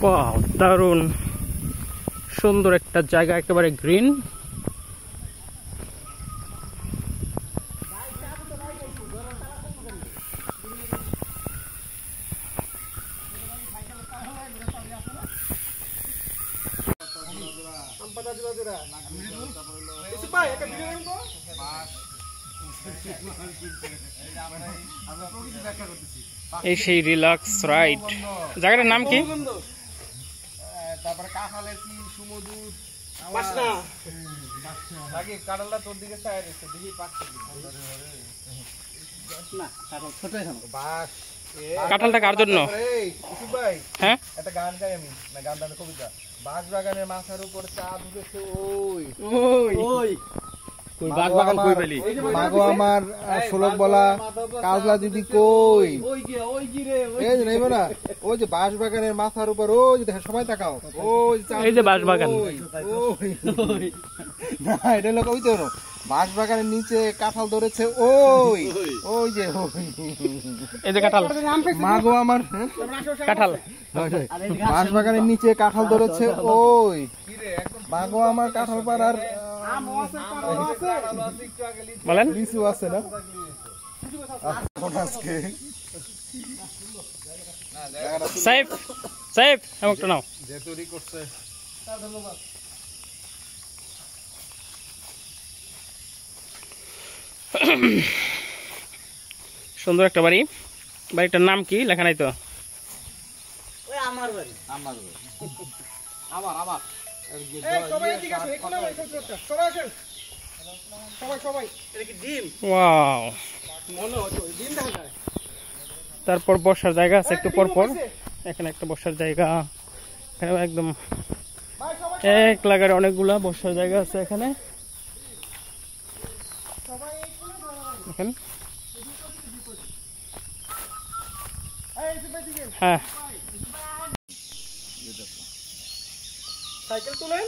Wow, দারুণ সুন্দর একটা জায়গা, একেবারে গ্রিন। এই সেই রিল্যাক্স রাইড। জায়গাটার নাম কি? তারপরে কাঁঠালের কি সুমধুর বাসনা আগে কাঁঠালটা তোর দিকে চাই রেখে দেখি পাচ্ছে না কাঁঠাল ছোটই হলো বাস। কাঁঠালটা কার জন্য? এই ইসু ভাই, হ্যাঁ একটা গান গাই আমি, না গানটা না কবিতা। বাঁশ বাগানের মাথার উপর চাঁদ উঠেছে ওই ওই ওই বাগ বাগান কই পেলি? মাগো আমার শ্লোক বলা কাজলা দিদি কই? ওই কি ওই কি রে? এই যে নেইবো না, ওই যে বাঁশ বাগানের মাথার উপর, ওই যে দেখো সবাই তাকাও, ওই এই যে বাঁশ বাগান। ওই না, এটা লোক ওই তো বাঁশ বাগানের নিচে কাঁঠাল ধরেছে ওই ওই যে ওই এই যে কাঁঠাল, মাগো আমার কাঁঠাল বাঁশ বাগানের নিচে কাঁঠাল ধরেছে ওই মাগো আমার কাঁঠাল পাড়ার বলেন। লিচু আছে না আজকে সাইফ সাইফ একটা নাও। যে তৈরি করছে সুন্দর একটা বাড়ি। বাড়িটার নাম কি লেখা নাই তো? আমার বাড়ি আমার আমার আমার ওয়াও, তারপর বসার জায়গা আছে একটু পর পর। এখানে একটা বসার জায়গা, এখানে একদম এক লাগার অনেকগুলা বসার জায়গা আছে এখানে। হ্যাঁ, সাইকেল তুলেন।